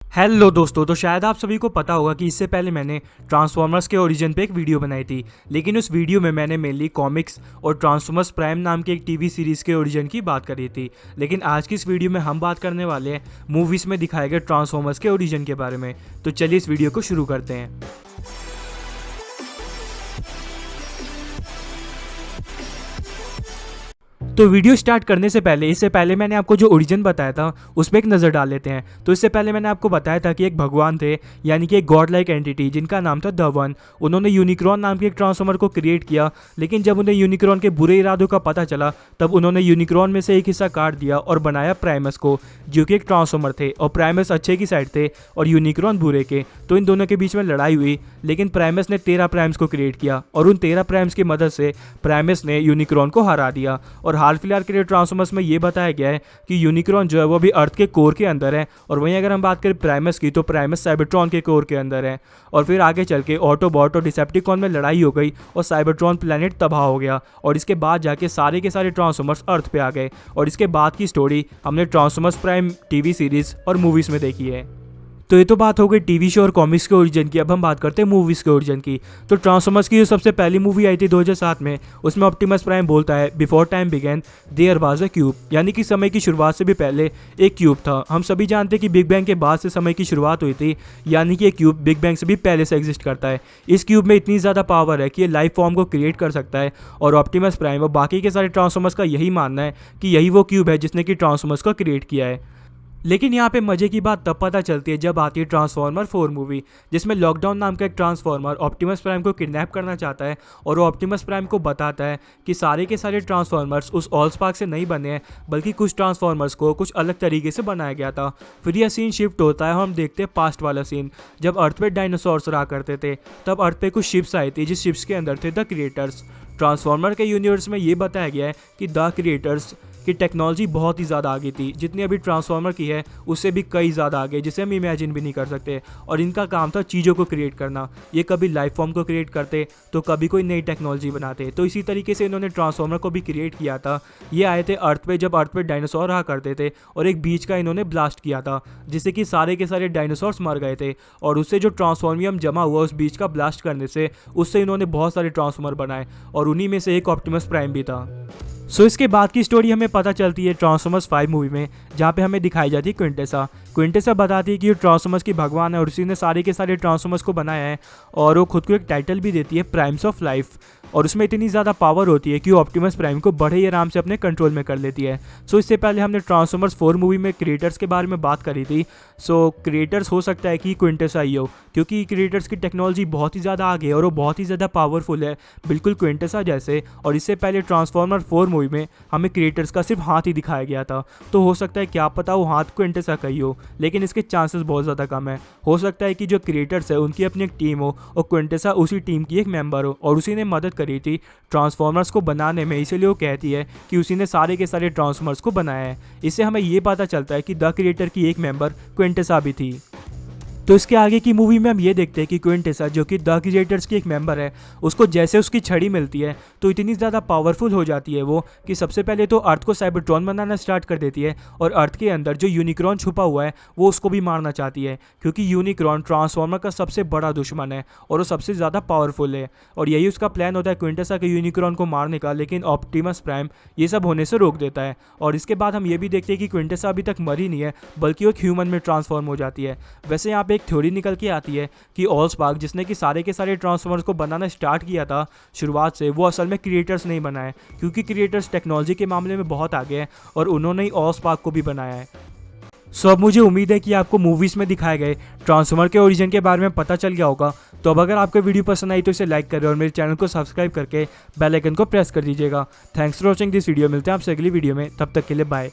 Hello दोस्तों, तो शायद आप सभी को पता होगा कि इससे पहले मैंने ट्रांसफॉर्मर्स के ओरिजिन पे एक वीडियो बनाई थी। लेकिन उस वीडियो में मैंने मेनली कॉमिक्स और ट्रांसफॉर्मर्स प्राइम नाम के एक टीवी सीरीज़ के ओरिजिन की बात करी थी। लेकिन आज की इस वीडियो में हम बात करने वाले हैं मूवीज़ में दिखाए गए ट्रांसफॉर्मर्स के ओरिजिन के बारे में। तो चलिए इस वीडियो को शुरू करते हैं। तो वीडियो स्टार्ट करने से पहले इससे पहले मैंने आपको जो ओरिजिन बताया था उस पर एक नज़र डाल लेते हैं। तो इससे पहले मैंने आपको बताया था कि एक भगवान थे, यानी कि एक गॉड लाइक एंटिटी जिनका नाम था द वन। उन्होंने यूनिक्रॉन नाम के एक ट्रांसफॉर्मर को क्रिएट किया, लेकिन जब उन्हें यूनिक्रॉन के बुरे इरादों का पता चला तब उन्होंने यूनिक्रॉन में से एक हिस्सा काट दिया और बनाया प्राइमस को, जो कि एक ट्रांसफॉर्मर थे। और प्राइमस अच्छे की साइड थे और यूनिक्रॉन बुरे के। तो इन दोनों के बीच में लड़ाई हुई, लेकिन प्राइमस ने 13 प्राइम्स को क्रिएट किया और उन 13 प्राइम्स की मदद से प्राइमस ने यूनिक्रॉन को हरा दिया। और हाल फिलहाल के ट्रांसफॉर्मर्स में ये बताया गया है कि यूनिक्रॉन जो है वो भी अर्थ के कोर के अंदर है। और वहीं अगर हम बात करें प्राइमस की, तो प्राइमस साइबरट्रॉन के कोर के अंदर है। और फिर आगे चल के ऑटोबॉट और डिसेप्टिकॉन में लड़ाई हो गई और साइबरट्रॉन प्लैनेट तबाह हो गया। और इसके बाद जाके सारे के सारे ट्रांसफॉर्मर्स अर्थ पे आ गए। और इसके बाद की स्टोरी हमने ट्रांसफॉर्मर्स प्राइम टीवी सीरीज और मूवीज में देखी है। तो ये तो बात हो गई टीवी शो और कॉमिक्स के ओरिजिन की। अब हम बात करते हैं मूवीज़ के ओरिजिन की। तो ट्रांसफॉर्मर्स की जो सबसे पहली मूवी आई थी 2007 में, उसमें ऑप्टिमस प्राइम बोलता है before time began there was a cube, यानी कि समय की शुरुआत से भी पहले एक क्यूब था। हम सभी जानते हैं कि बिग बैंग के बाद से समय की शुरुआत हुई थी, यानी कि एक क्यूब बिग बैंग से भी पहले से एग्जिस्ट करता है। इस क्यूब में इतनी ज़्यादा पावर है कि ये लाइफ फॉर्म को क्रिएट कर सकता है। और ऑप्टिमस प्राइम और बाकी के सारे ट्रांसफॉर्मर्स का यही मानना है कि यही वो क्यूब है जिसने कि ट्रांसफॉर्मर्स को क्रिएट किया है। लेकिन यहाँ पे मजे की बात तब पता चलती है जब आती है ट्रांसफॉर्मर 4 मूवी, जिसमें लॉकडाउन नाम का एक ट्रांसफॉर्मर ऑप्टिमस प्राइम को किडनैप करना चाहता है। और वो ऑप्टिमस प्राइम को बताता है कि सारे के सारे ट्रांसफॉर्मर्स उस ऑलस्पार्क से नहीं बने हैं, बल्कि कुछ ट्रांसफॉर्मर्स को कुछ अलग तरीके से बनाया गया था। फिर यह सीन शिफ्ट होता है और हम देखते हैं पास्ट वाला सीन, जब अर्थ पे डायनासोर्स रहा करते थे। तब अर्थ पे कुछ शिप्स आई थी, जिस शिप्स के अंदर थे द क्रिएटर्स। ट्रांसफॉर्मर के यूनिवर्स में ये बताया गया है कि द क्रिएटर्स की टेक्नोलॉजी बहुत ही ज़्यादा आगे थी, जितनी अभी ट्रांसफॉर्मर की है उससे भी कई ज़्यादा आगे, जिसे हम इमेजिन भी नहीं कर सकते। और इनका काम था चीज़ों को क्रिएट करना। ये कभी लाइफ फॉर्म को क्रिएट करते तो कभी कोई नई टेक्नोलॉजी बनाते। तो इसी तरीके से इन्होंने ट्रांसफॉर्मर को भी क्रिएट किया था। ये आए थे अर्थ पे जब अर्थ पे डायनासोर रहा करते थे, और एक बीच का इन्होंने ब्लास्ट किया था, जिससे कि सारे के सारे डायनासोर्स मर गए थे। और उससे जो ट्रांसफॉर्मियम जमा हुआ उस बीच का ब्लास्ट करने से, उससे इन्होंने बहुत सारे ट्रांसफॉर्मर बनाए, और उन्हीं में से एक ऑप्टिमस प्राइम भी था। सो इसके बाद की स्टोरी हमें पता चलती है ट्रांसफॉर्मर्स 5 मूवी में, जहाँ पे हमें दिखाई जाती है क्विंटेसा। क्विंटेसा बताती है कि वो ट्रांसफॉर्मर्स की भगवान है और उसी ने सारे के सारे ट्रांसफॉर्मर्स को बनाया है। और वो खुद को एक टाइटल भी देती है प्राइम्स ऑफ लाइफ। और उसमें इतनी ज़्यादा पावर होती है कि वो ऑप्टिमस प्राइम को बड़े ही आराम से अपने कंट्रोल में कर लेती है। सो इससे पहले हमने ट्रांसफॉर्मर्स 4 मूवी में क्रिएटर्स के बारे में बात करी थी। सो क्रिएटर्स हो सकता है कि क्विंटेसा ही हो, क्योंकि क्रिएटर्स की टेक्नोलॉजी बहुत ही ज़्यादा आगे है और वो बहुत ही ज़्यादा पावरफुल है, बिल्कुल क्विंटेसा जैसे। और इससे पहले ट्रांसफॉर्मर 4 मूवी में हमें क्रिएटर्स का सिर्फ हाथ ही दिखाया गया था। तो हो सकता है क्या पता वो हाथ क्विंटेसा का ही हो, लेकिन इसके चांसेस बहुत ज़्यादा कम है। हो सकता है कि जो क्रिएटर्स है उनकी अपनी एक टीम हो और क्विंटेसा उसी टीम की एक मेंबर हो, और उसी ने मदद करी थी ट्रांसफॉर्मर्स को बनाने में। इसीलिए वो कहती है कि उसी ने सारे के सारे ट्रांसफॉर्मर्स को बनाया है। इससे हमें ये पता चलता है कि द क्रिएटर की एक मेंबर क्विंटेसा भी थी। तो इसके आगे की मूवी में हम ये देखते हैं कि क्विंटेसा, जो कि द क्रिएटर्स की एक मेंबर है, उसको जैसे उसकी छड़ी मिलती है तो इतनी ज़्यादा पावरफुल हो जाती है वो, कि सबसे पहले तो अर्थ को साइबरट्रॉन बनाना स्टार्ट कर देती है। और अर्थ के अंदर जो यूनिक्रॉन छुपा हुआ है वो उसको भी मारना चाहती है, क्योंकि यूनिक्रॉन ट्रांसफॉर्मर का सबसे बड़ा दुश्मन है और वो सबसे ज़्यादा पावरफुल है। और यही उसका प्लान होता है क्विंटेसा के यूनिक्रॉन को मारने का, लेकिन ऑप्टिमस प्राइम ये सब होने से रोक देता है। और इसके बाद हम ये भी देखते हैं कि क्विंटेसा अभी तक मरी नहीं है, बल्कि वो एक ह्यूमन में ट्रांसफॉर्म हो जाती है। वैसे यहाँ पे एक थ्योरी निकल के आती है कि ऑलस्पार्क, जिसने कि सारे के सारे ट्रांसफॉर्मर्स को बनाना स्टार्ट किया था शुरुआत से, वो असल में क्रिएटर्स नहीं बनाए, क्योंकि क्रिएटर्स टेक्नोलॉजी के मामले में बहुत आगे हैं और उन्होंने ही ऑलस्पार्क को भी बनाया है। सो अब मुझे उम्मीद है कि आपको मूवीज़ में दिखाए गए ट्रांसफॉर्मर के ओरिजिन के बारे में पता चल गया होगा। तो अब अगर आपको वीडियो पसंद आई तो इसे लाइक करें और मेरे चैनल को सब्सक्राइब करके बेल आइकन को प्रेस कर दीजिएगा। Thanks for watching this video. मिलते हैं आपसे अगली वीडियो में, तब तक के लिए बाय।